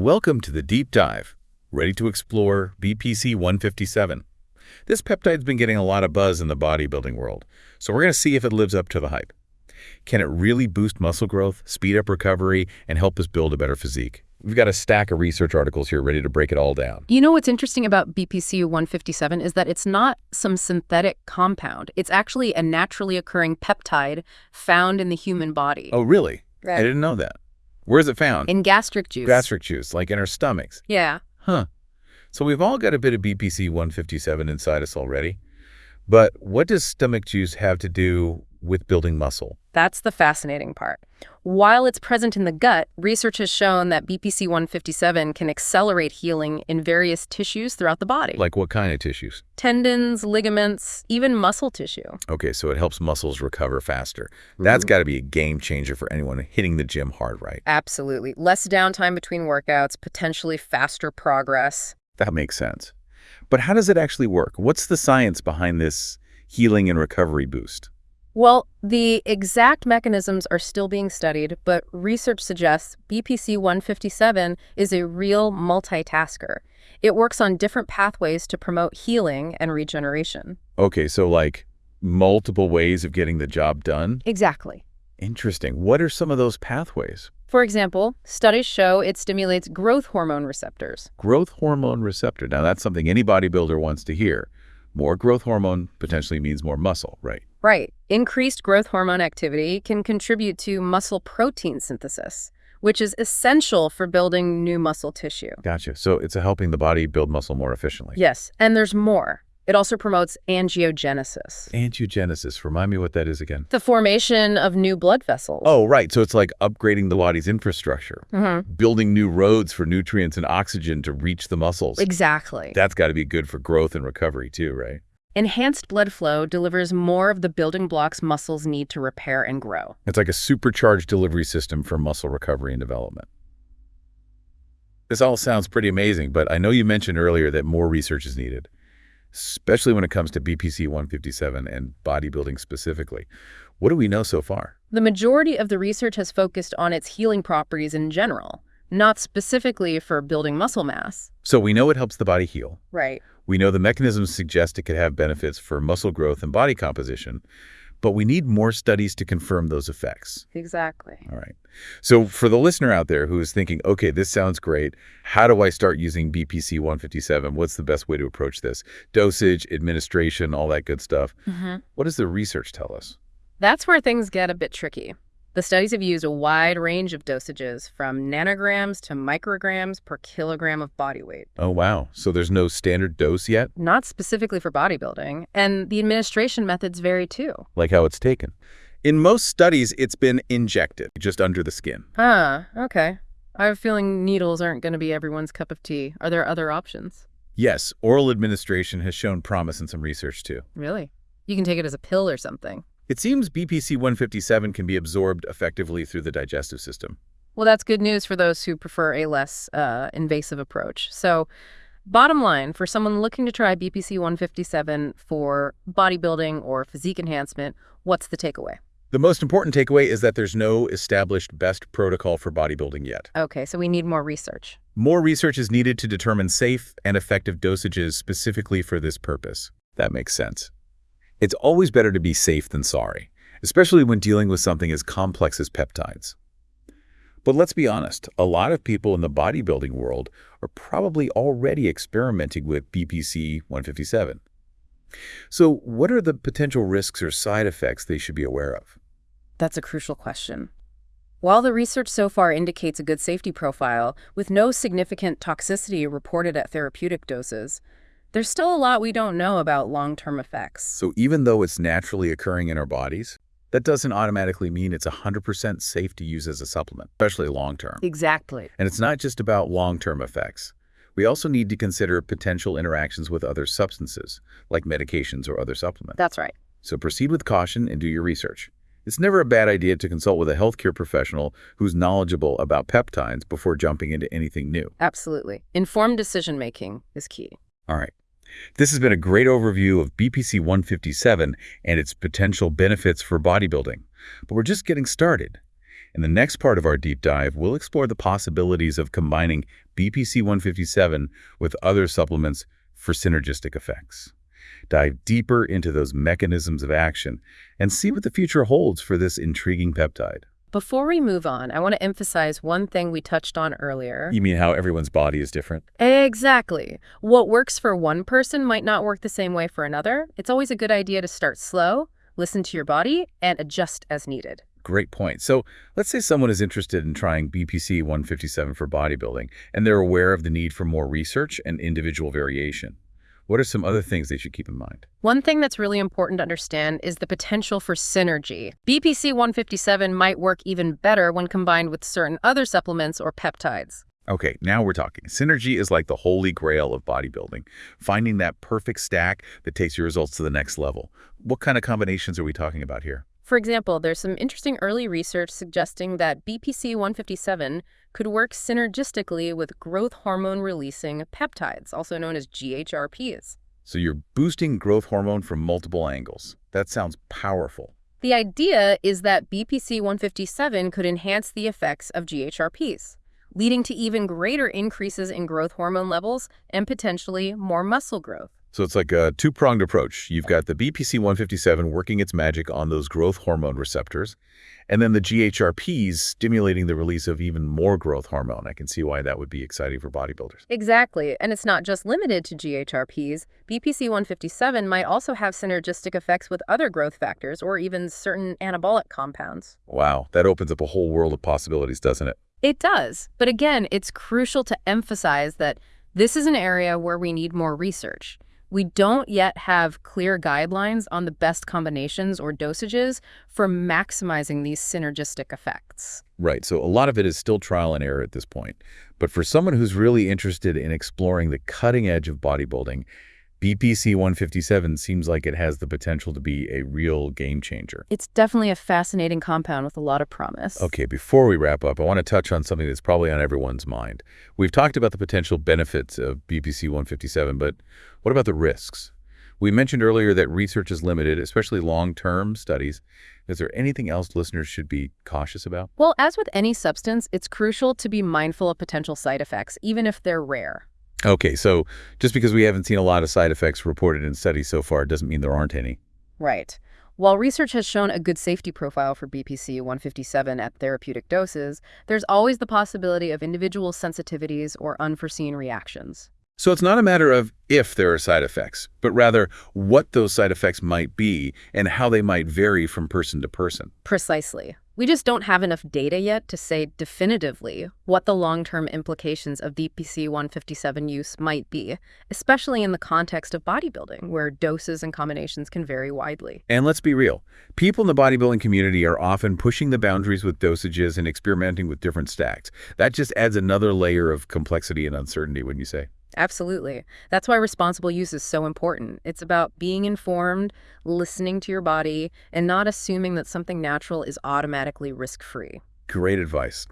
Welcome to the deep dive. Ready to explore BPC 157. This peptide's been getting a lot of buzz in the bodybuilding world, so we're going to see if it lives up to the hype. Can it really boost muscle growth, speed up recovery, and help us build a better physique? We've got a stack of research articles here ready to break it all down. You know what's interesting about BPC 157 is that it's not some synthetic compound. It's actually a naturally occurring peptide found in the human body. Oh, really? Right. I didn't know that. Where's it found? In gastric juice. Gastric juice, like in our stomachs. Yeah. Huh. So we've all got a bit of BPC 157 inside us already. But what does stomach juice have to do with building muscle? That's the fascinating part. While it's present in the gut, research has shown that BPC 157 can accelerate healing in various tissues throughout the body. Like what kind of tissues? Tendons, ligaments, even muscle tissue. Okay, so it helps muscles recover faster. That's got to be a game changer for anyone hitting the gym hard, right? Absolutely. Less downtime between workouts, potentially faster progress. That makes sense. But how does it actually work? What's the science behind this healing and recovery boost? Well, the exact mechanisms are still being studied, but research suggests BPC 157 is a real multitasker. It works on different pathways to promote healing and regeneration. Okay, so like multiple ways of getting the job done? Exactly. Interesting. What are some of those pathways? For example, studies show it stimulates growth hormone receptors. Growth hormone receptor. Now, that's something any bodybuilder wants to hear. More growth hormone potentially means more muscle, right? Right. Increased growth hormone activity can contribute to muscle protein synthesis, which is essential for building new muscle tissue. Gotcha. So it's helping the body build muscle more efficiently. Yes, and there's more. It also promotes angiogenesis. Angiogenesis. Remind me what that is again. The formation of new blood vessels. Oh, right. So it's like upgrading the body's infrastructure, building new roads for nutrients and oxygen to reach the muscles. Exactly. That's got to be good for growth and recovery too, right? Enhanced blood flow delivers more of the building blocks muscles need to repair and grow. It's like a supercharged delivery system for muscle recovery and development. This all sounds pretty amazing, but I know you mentioned earlier that more research is needed, especially when it comes to BPC 157 and bodybuilding specifically. What do we know so far? The majority of the research has focused on its healing properties in general, not specifically for building muscle mass. So we know it helps the body heal. Right. We know the mechanisms suggest it could have benefits for muscle growth and body composition, but we need more studies to confirm those effects. Exactly. All right. So for the listener out there who is thinking, okay, this sounds great. How do I start using BPC 157? What's the best way to approach this? Dosage, administration, all that good stuff. What does the research tell us? That's where things get a bit tricky. The studies have used a wide range of dosages, from nanograms to micrograms per kilogram of body weight. Oh, wow. So there's no standard dose yet? Not specifically for bodybuilding, and the administration methods vary too. Like how it's taken? In most studies, it's been injected just under the skin. Okay. I have a feeling needles aren't going to be everyone's cup of tea. Are there other options? Yes, oral administration has shown promise in some research too. Really? You can take it as a pill or something. It seems BPC 157 can be absorbed effectively through the digestive system. Well, that's good news for those who prefer a less invasive approach. So, bottom line, for someone looking to try BPC 157 for bodybuilding or physique enhancement, what's the takeaway? The most important takeaway is that there's no established best protocol for bodybuilding yet. Okay, so we need more research. More research is needed to determine safe and effective dosages specifically for this purpose. That makes sense. It's always better to be safe than sorry, especially when dealing with something as complex as peptides. But let's be honest, a lot of people in the bodybuilding world are probably already experimenting with BPC 157. So what are the potential risks or side effects they should be aware of? That's a crucial question. While the research so far indicates a good safety profile, with no significant toxicity reported at therapeutic doses, there's still a lot we don't know about long-term effects. So even though it's naturally occurring in our bodies, that doesn't automatically mean it's 100% safe to use as a supplement, especially long-term. Exactly. And it's not just about long-term effects. We also need to consider potential interactions with other substances, like medications or other supplements. That's right. So proceed with caution and do your research. It's never a bad idea to consult with a healthcare professional who's knowledgeable about peptides before jumping into anything new. Absolutely. Informed decision-making is key. All right. This has been a great overview of BPC 157 and its potential benefits for bodybuilding. But we're just getting started. In the next part of our deep dive, we'll explore the possibilities of combining BPC 157 with other supplements for synergistic effects. Dive deeper into those mechanisms of action and see what the future holds for this intriguing peptide. Before we move on, I want to emphasize one thing we touched on earlier. You mean how everyone's body is different? Exactly. What works for one person might not work the same way for another. It's always a good idea to start slow, listen to your body, and adjust as needed. Great point. So let's say someone is interested in trying BPC 157 for bodybuilding, and they're aware of the need for more research and individual variation. What are some other things they should keep in mind? One thing that's really important to understand is the potential for synergy. BPC 157 might work even better when combined with certain other supplements or peptides. Okay, now we're talking. Synergy is like the holy grail of bodybuilding, finding that perfect stack that takes your results to the next level. What kind of combinations are we talking about here? For example, there's some interesting early research suggesting that BPC 157 could work synergistically with growth hormone-releasing peptides, also known as GHRPs. So you're boosting growth hormone from multiple angles. That sounds powerful. The idea is that BPC 157 could enhance the effects of GHRPs, leading to even greater increases in growth hormone levels and potentially more muscle growth. So it's like a two-pronged approach. You've got the BPC 157 working its magic on those growth hormone receptors, and then the GHRPs stimulating the release of even more growth hormone. I can see why that would be exciting for bodybuilders. Exactly, and it's not just limited to GHRPs. BPC 157 might also have synergistic effects with other growth factors or even certain anabolic compounds. Wow, that opens up a whole world of possibilities, doesn't it? It does, but again, it's crucial to emphasize that this is an area where we need more research. We don't yet have clear guidelines on the best combinations or dosages for maximizing these synergistic effects. Right, so a lot of it is still trial and error at this point. But for someone who's really interested in exploring the cutting edge of bodybuilding, BPC 157 seems like it has the potential to be a real game changer. It's definitely a fascinating compound with a lot of promise. Okay, before we wrap up, I want to touch on something that's probably on everyone's mind. We've talked about the potential benefits of BPC 157, but what about the risks? We mentioned earlier that research is limited, especially long-term studies. Is there anything else listeners should be cautious about? Well, as with any substance, it's crucial to be mindful of potential side effects, even if they're rare. Okay, so just because we haven't seen a lot of side effects reported in studies so far doesn't mean there aren't any. Right. While research has shown a good safety profile for BPC 157 at therapeutic doses, there's always the possibility of individual sensitivities or unforeseen reactions. So it's not a matter of if there are side effects, but rather what those side effects might be and how they might vary from person to person. Precisely. We just don't have enough data yet to say definitively what the long-term implications of BPC 157 use might be, especially in the context of bodybuilding, where doses and combinations can vary widely. And let's be real, people in the bodybuilding community are often pushing the boundaries with dosages and experimenting with different stacks. That just adds another layer of complexity and uncertainty, wouldn't you say? Absolutely. That's why responsible use is so important. It's about being informed, listening to your body, and not assuming that something natural is automatically risk-free. Great advice.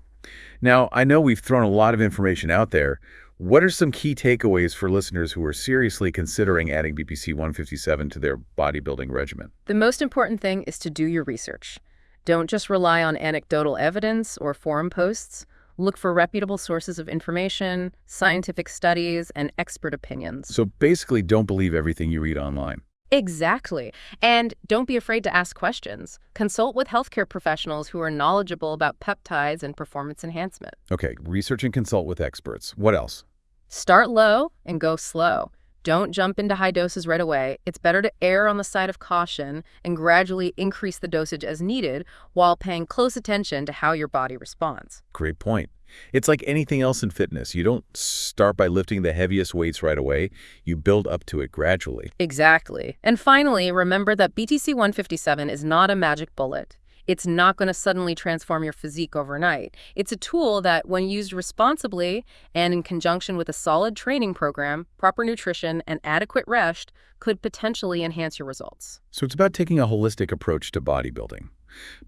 Now, I know we've thrown a lot of information out there. What are some key takeaways for listeners who are seriously considering adding BPC 157 to their bodybuilding regimen? The most important thing is to do your research. Don't just rely on anecdotal evidence or forum posts. Look for reputable sources of information, scientific studies, and expert opinions. So basically, don't believe everything you read online. Exactly. And don't be afraid to ask questions. Consult with healthcare professionals who are knowledgeable about peptides and performance enhancement. Okay, research and consult with experts. What else? Start low and go slow. Don't jump into high doses right away. It's better to err on the side of caution and gradually increase the dosage as needed while paying close attention to how your body responds. Great point. It's like anything else in fitness. You don't start by lifting the heaviest weights right away. You build up to it gradually. Exactly. And finally, remember that BPC 157 is not a magic bullet. It's not going to suddenly transform your physique overnight. It's a tool that, when used responsibly and in conjunction with a solid training program, proper nutrition, and adequate rest, could potentially enhance your results. So it's about taking a holistic approach to bodybuilding.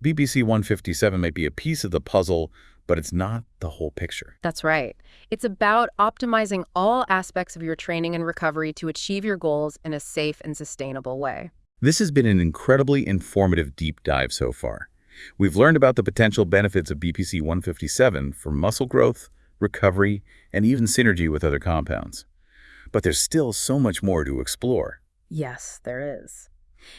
BPC 157 may be a piece of the puzzle, but it's not the whole picture. That's right. It's about optimizing all aspects of your training and recovery to achieve your goals in a safe and sustainable way. This has been an incredibly informative deep dive so far. We've learned about the potential benefits of BPC 157 for muscle growth, recovery, and even synergy with other compounds. But there's still so much more to explore. Yes, there is.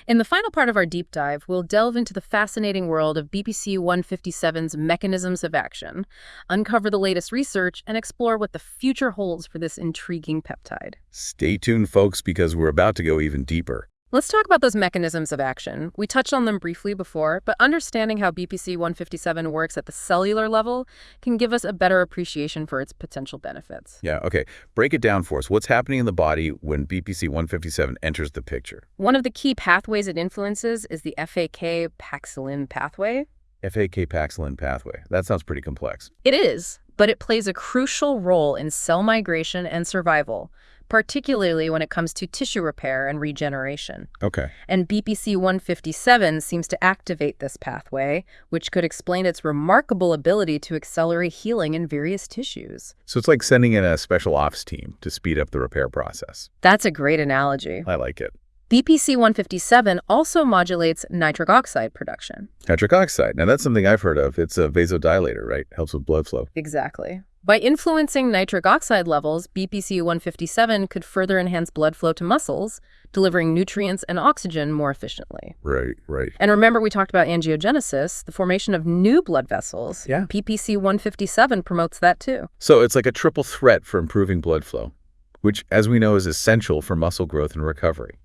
In the final part of our deep dive, we'll delve into the fascinating world of BPC 157's mechanisms of action, uncover the latest research, and explore what the future holds for this intriguing peptide. Stay tuned, folks, because we're about to go even deeper. Let's talk about those mechanisms of action. We touched on them briefly before, but understanding how BPC 157 works at the cellular level can give us a better appreciation for its potential benefits. Yeah, okay. Break it down for us. What's happening in the body when BPC 157 enters the picture? One of the key pathways it influences is the FAK-Paxilin pathway. FAK-Paxilin pathway. That sounds pretty complex. It is, but it plays a crucial role in cell migration and survival, particularly when it comes to tissue repair and regeneration. Okay. And BPC 157 seems to activate this pathway, which could explain its remarkable ability to accelerate healing in various tissues. So it's like sending in a special ops team to speed up the repair process. That's a great analogy. I like it. BPC 157 also modulates nitric oxide production. Nitric oxide. Now, that's something I've heard of. It's a vasodilator, right? Helps with blood flow. Exactly. By influencing nitric oxide levels, BPC 157 could further enhance blood flow to muscles, delivering nutrients and oxygen more efficiently. Right, right. And remember we talked about angiogenesis, the formation of new blood vessels. Yeah. BPC 157 promotes that too. So it's like a triple threat for improving blood flow, which, as we know, is essential for muscle growth and recovery.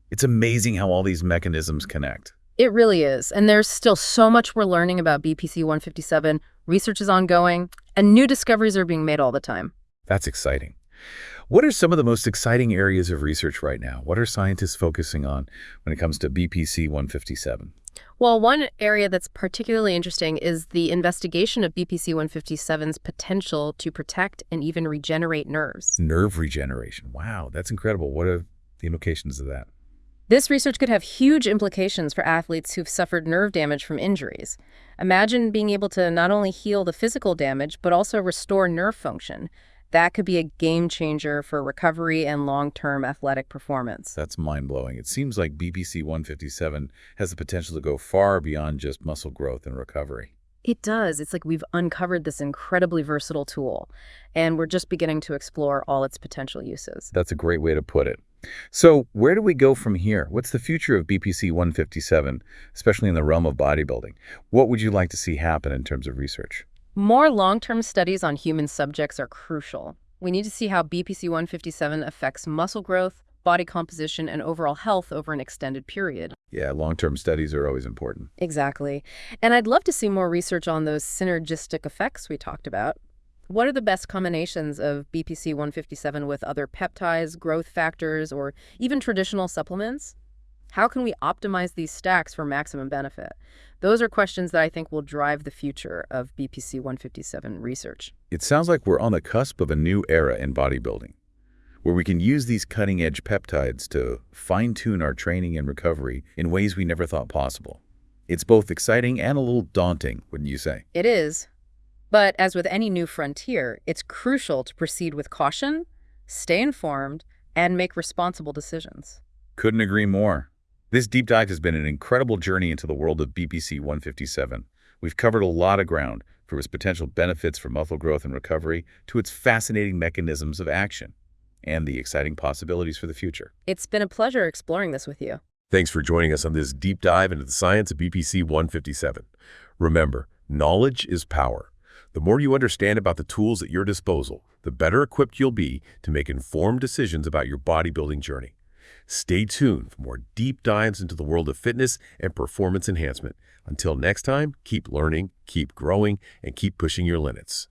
It's amazing how all these mechanisms connect. It really is. And there's still so much we're learning about BPC 157. Research is ongoing, and new discoveries are being made all the time. That's exciting. What are some of the most exciting areas of research right now? What are scientists focusing on when it comes to BPC 157? Well, one area that's particularly interesting is the investigation of BPC 157's potential to protect and even regenerate nerves. Nerve regeneration. Wow, that's incredible. What are the implications of that? This research could have huge implications for athletes who've suffered nerve damage from injuries. Imagine being able to not only heal the physical damage, but also restore nerve function. That could be a game changer for recovery and long-term athletic performance. That's mind-blowing. It seems like BPC 157 has the potential to go far beyond just muscle growth and recovery. It does. It's like we've uncovered this incredibly versatile tool, and we're just beginning to explore all its potential uses. That's a great way to put it. So where do we go from here? What's the future of BPC 157, especially in the realm of bodybuilding? What would you like to see happen in terms of research? More long-term studies on human subjects are crucial. We need to see how BPC 157 affects muscle growth, body composition, and overall health over an extended period. Yeah, long-term studies are always important. Exactly. And I'd love to see more research on those synergistic effects we talked about. What are the best combinations of BPC 157 with other peptides, growth factors, or even traditional supplements? How can we optimize these stacks for maximum benefit? Those are questions that I think will drive the future of BPC 157 research. It sounds like we're on the cusp of a new era in bodybuilding, where we can use these cutting-edge peptides to fine-tune our training and recovery in ways we never thought possible. It's both exciting and a little daunting, wouldn't you say? It is. But as with any new frontier, it's crucial to proceed with caution, stay informed, and make responsible decisions. Couldn't agree more. This deep dive has been an incredible journey into the world of BPC 157. We've covered a lot of ground, from its potential benefits for muscle growth and recovery to its fascinating mechanisms of action and the exciting possibilities for the future. It's been a pleasure exploring this with you. Thanks for joining us on this deep dive into the science of BPC 157. Remember, knowledge is power. The more you understand about the tools at your disposal, the better equipped you'll be to make informed decisions about your bodybuilding journey. Stay tuned for more deep dives into the world of fitness and performance enhancement. Until next time, keep learning, keep growing, and keep pushing your limits.